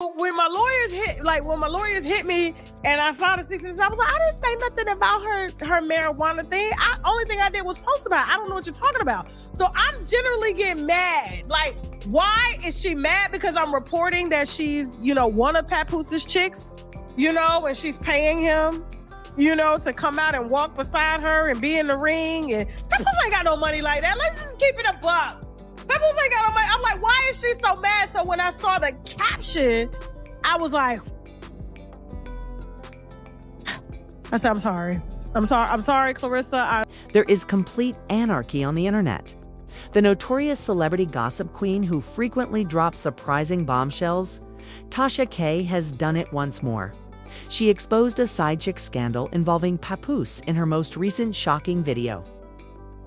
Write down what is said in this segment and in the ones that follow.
When my lawyers hit me and I saw the 6 I was like, I didn't say nothing about her marijuana thing. Only thing I did was post about it. I don't know what you're talking about. So I'm generally getting mad. Like, why is she mad? Because I'm reporting that she's, one of Papoose's chicks, and she's paying him, to come out and walk beside her and be in the ring. And Papoose ain't got no money like that. Let's just keep it a buck. Papoose ain't got no money. I'm like, why is she so mad? So when I saw the caption, I was like, I said, I'm sorry, Clarissa. There is complete anarchy on the internet. The notorious celebrity gossip queen who frequently drops surprising bombshells, Tasha K has done it once more. She exposed a side chick scandal involving Papoose in her most recent shocking video,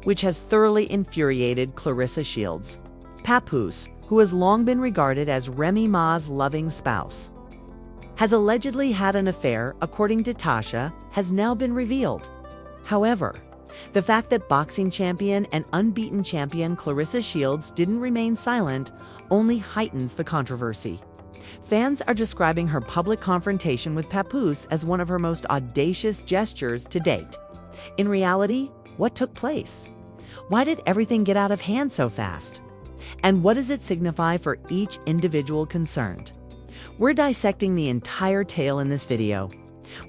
which has thoroughly infuriated Clarissa Shields. Papoose, who has long been regarded as Remy Ma's loving spouse, has allegedly had an affair, according to Tasha, has now been revealed. However, the fact that boxing champion and unbeaten champion Clarissa Shields didn't remain silent only heightens the controversy. Fans are describing her public confrontation with Papoose as one of her most audacious gestures to date. In reality, what took place? Why did everything get out of hand so fast? And what does it signify for each individual concerned? We're dissecting the entire tale in this video.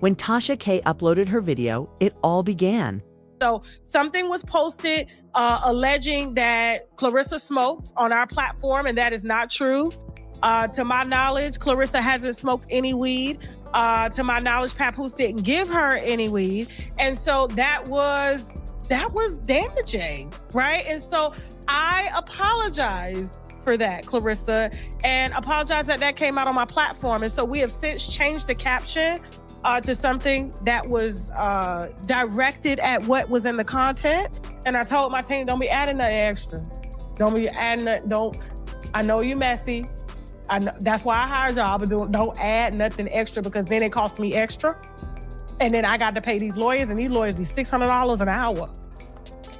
When Tasha K uploaded her video, it all began. So something was posted alleging that Clarissa smoked on our platform, and that is not true. To my knowledge, Clarissa hasn't smoked any weed. To my knowledge, Papoose didn't give her any weed. And so that was damaging, right? And so I apologize for that, Clarissa, and apologize that came out on my platform. And so we have since changed the caption to something that was directed at what was in the content. And I told my team, don't be adding nothing extra. Don't be adding nothing. I know you messy. I know, that's why I hired y'all, but don't add nothing extra, because then it costs me extra. And then I got to pay these lawyers, and these lawyers be $600 an hour.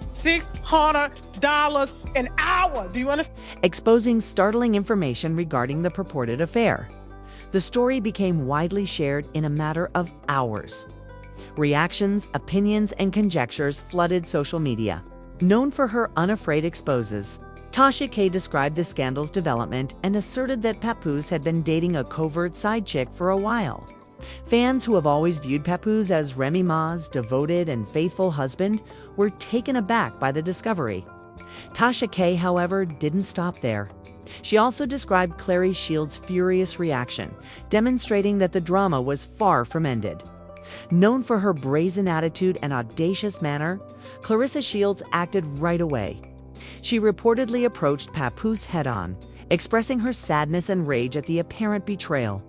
$600 an hour. Do you understand? Exposing startling information regarding the purported affair. The story became widely shared in a matter of hours. Reactions, opinions, and conjectures flooded social media. Known for her unafraid exposes, Tasha K described the scandal's development and asserted that Papoose had been dating a covert side chick for a while. Fans who have always viewed Papoose as Remy Ma's devoted and faithful husband were taken aback by the discovery. Tasha K, however, didn't stop there. She also described Clarissa Shields' furious reaction, demonstrating that the drama was far from ended. Known for her brazen attitude and audacious manner, Clarissa Shields acted right away. She reportedly approached Papoose head-on, expressing her sadness and rage at the apparent betrayal.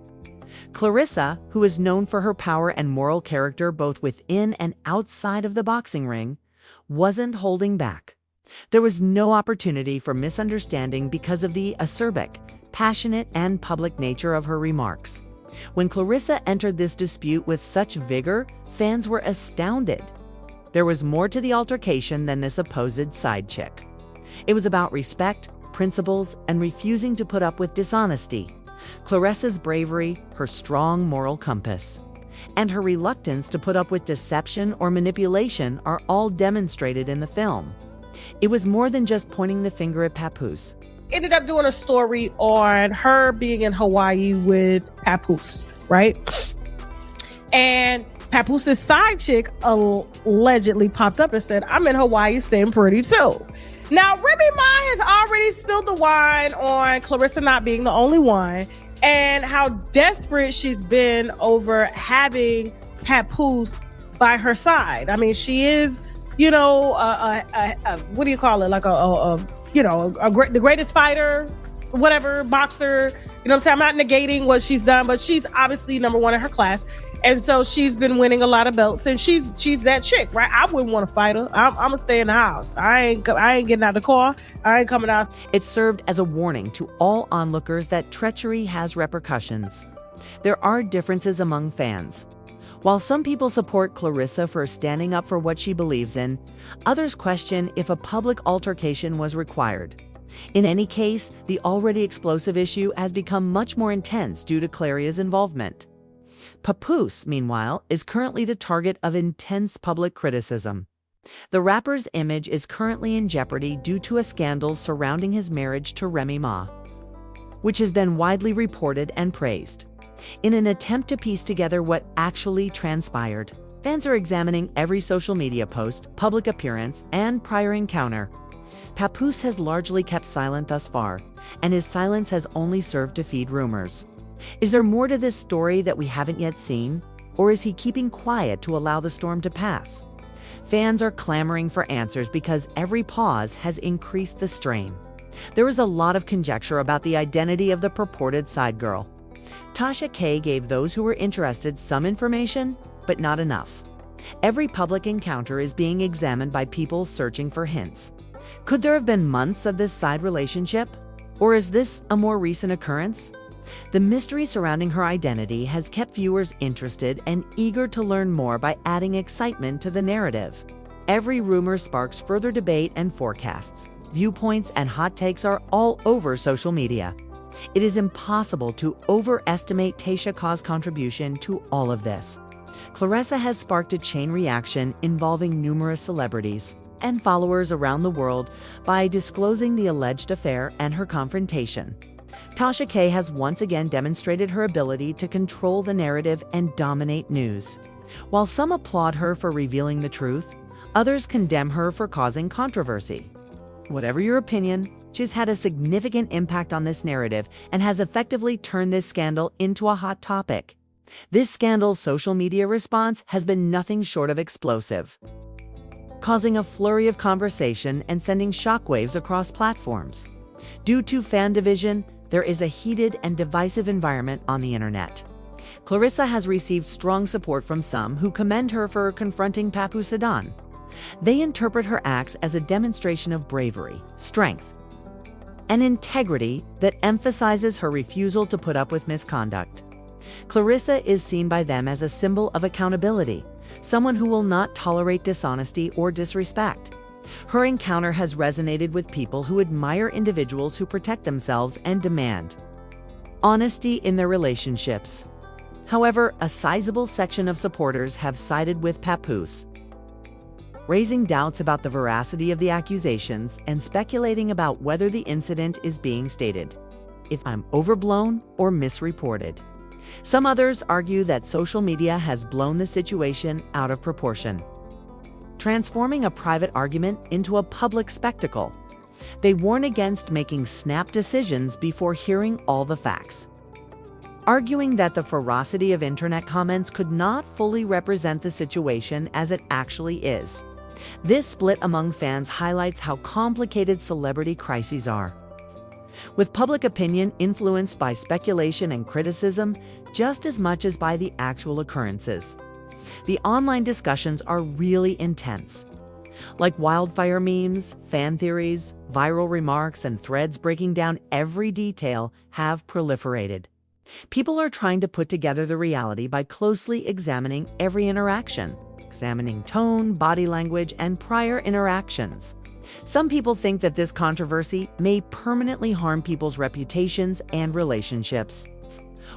Clarissa, who is known for her power and moral character both within and outside of the boxing ring, wasn't holding back. There was no opportunity for misunderstanding because of the acerbic, passionate, and public nature of her remarks. When Clarissa entered this dispute with such vigor, fans were astounded. There was more to the altercation than this supposed side chick. It was about respect, principles, and refusing to put up with dishonesty. Clarissa's bravery, her strong moral compass, and her reluctance to put up with deception or manipulation are all demonstrated in the film. It was more than just pointing the finger at Papoose. Ended up doing a story on her being in Hawaii with Papoose, right? And Papoose's side chick allegedly popped up and said, I'm in Hawaii sitting pretty too. Now, Remy Ma has already spilled the wine on Clarissa not being the only one, and how desperate she's been over having Papoose by her side. I mean, she is, what do you call it? Like the greatest fighter, whatever, boxer. You know what I'm saying? I'm not negating what she's done, but she's obviously number one in her class. And so she's been winning a lot of belts, and she's that chick, right? I wouldn't want to fight her. I'm gonna stay in the house. I ain't getting out of the car. I ain't coming out. It served as a warning to all onlookers that treachery has repercussions. There are differences among fans. While some people support Clarissa for standing up for what she believes in, others question if a public altercation was required. In any case, the already explosive issue has become much more intense due to Claria's involvement. Papoose, meanwhile, is currently the target of intense public criticism. The rapper's image is currently in jeopardy due to a scandal surrounding his marriage to Remy, which has been widely reported and praised. In an attempt to piece together what actually transpired, fans are examining every social media post, public appearance, and prior encounter. Papoose has largely kept silent thus far, and his silence has only served to feed rumors. Is there more to this story that we haven't yet seen, or is he keeping quiet to allow the storm to pass? Fans are clamoring for answers because every pause has increased the strain. There is a lot of conjecture about the identity of the purported side girl. Tasha K gave those who were interested some information, but not enough. Every public encounter is being examined by people searching for hints. Could there have been months of this side relationship? Or is this a more recent occurrence? The mystery surrounding her identity has kept viewers interested and eager to learn more by adding excitement to the narrative. Every rumor sparks further debate and forecasts. Viewpoints and hot takes are all over social media. It is impossible to overestimate Tasha K's contribution to all of this. Claressa has sparked a chain reaction involving numerous celebrities and followers around the world by disclosing the alleged affair and her confrontation. Tasha K has once again demonstrated her ability to control the narrative and dominate news. While some applaud her for revealing the truth, others condemn her for causing controversy. Whatever your opinion, she's had a significant impact on this narrative and has effectively turned this scandal into a hot topic. This scandal's social media response has been nothing short of explosive, causing a flurry of conversation and sending shockwaves across platforms. Due to fan division, there is a heated and divisive environment on the internet. Clarissa has received strong support from some who commend her for confronting Papoose. They interpret her acts as a demonstration of bravery, strength, and integrity that emphasizes her refusal to put up with misconduct. Clarissa is seen by them as a symbol of accountability, someone who will not tolerate dishonesty or disrespect. Her encounter has resonated with people who admire individuals who protect themselves and demand honesty in their relationships. However, a sizable section of supporters have sided with Papoose, raising doubts about the veracity of the accusations and speculating about whether the incident is being stated if I'm overblown or misreported. Some others argue that social media has blown the situation out of proportion, transforming a private argument into a public spectacle. They warn against making snap decisions before hearing all the facts, arguing that the ferocity of internet comments could not fully represent the situation as it actually is. This split among fans highlights how complicated celebrity crises are, with public opinion influenced by speculation and criticism just as much as by the actual occurrences. The online discussions are really intense. Like wildfire memes, fan theories, viral remarks, and threads breaking down every detail have proliferated. People are trying to put together the reality by closely examining every interaction, examining tone, body language, and prior interactions. Some people think that this controversy may permanently harm people's reputations and relationships,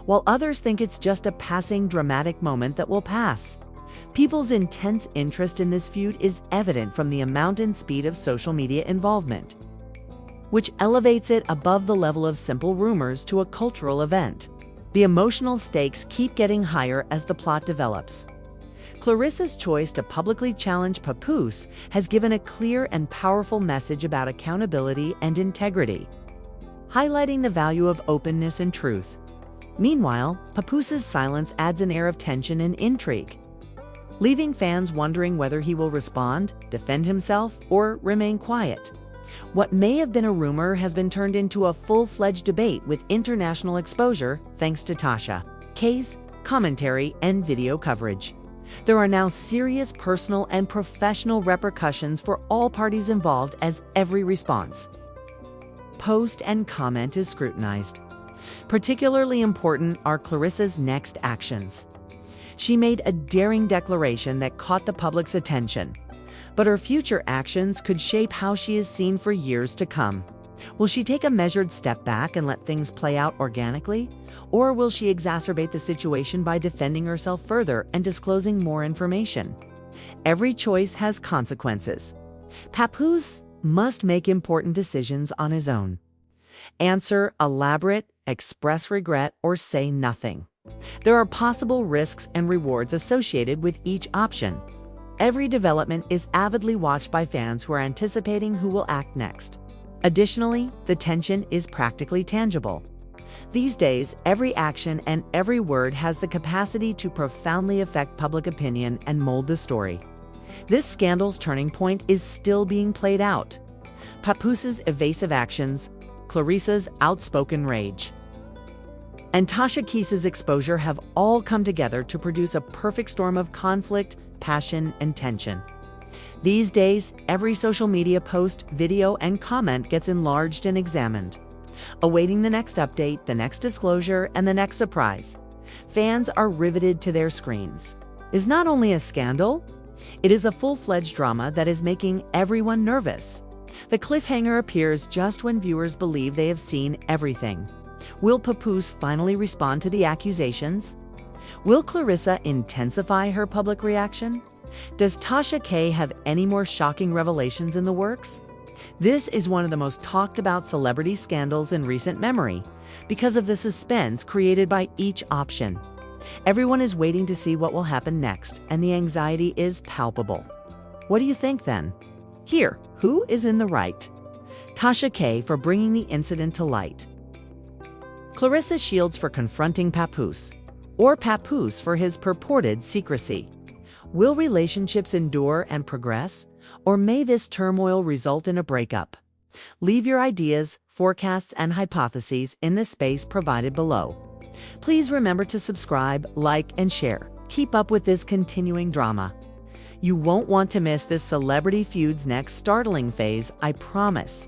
while others think it's just a passing dramatic moment that will pass. People's intense interest in this feud is evident from the amount and speed of social media involvement, which elevates it above the level of simple rumors to a cultural event. The emotional stakes keep getting higher as the plot develops. Clarissa's choice to publicly challenge Papoose has given a clear and powerful message about accountability and integrity, highlighting the value of openness and truth. Meanwhile, Papoose's silence adds an air of tension and intrigue, leaving fans wondering whether he will respond, defend himself, or remain quiet. What may have been a rumor has been turned into a full-fledged debate with international exposure thanks to Tasha K's commentary and video coverage. There are now serious personal and professional repercussions for all parties involved as every response, post, and comment is scrutinized. Particularly important are Clarissa's next actions. She made a daring declaration that caught the public's attention, but her future actions could shape how she is seen for years to come. Will she take a measured step back and let things play out organically? Or will she exacerbate the situation by defending herself further and disclosing more information? Every choice has consequences. Papoose must make important decisions on his own. Answer elaborate, express regret, or say nothing. There are possible risks and rewards associated with each option. Every development is avidly watched by fans who are anticipating who will act next. Additionally, the tension is practically tangible. These days, every action and every word has the capacity to profoundly affect public opinion and mold the story. This scandal's turning point is still being played out. Papoose's evasive actions, Clarissa's outspoken rage, and Tasha K's exposure have all come together to produce a perfect storm of conflict, passion, and tension. These days, every social media post, video, and comment gets enlarged and examined, awaiting the next update, the next disclosure, and the next surprise. Fans are riveted to their screens. It's not only a scandal, it is a full-fledged drama that is making everyone nervous. The cliffhanger appears just when viewers believe they have seen everything. Will Papoose finally respond to the accusations? Will Clarissa intensify her public reaction? Does Tasha K have any more shocking revelations in the works? This is one of the most talked about celebrity scandals in recent memory because of the suspense created by each option. Everyone is waiting to see what will happen next, and the anxiety is palpable. What do you think then? Here, who is in the right? Tasha K for bringing the incident to light, Clarissa Shields for confronting Papoose, or Papoose for his purported secrecy? Will relationships endure and progress, or may this turmoil result in a breakup? Leave your ideas, forecasts, and hypotheses in the space provided below. Please remember to subscribe, like, and share. Keep up with this continuing drama. You won't want to miss this celebrity feud's next startling phase, I promise.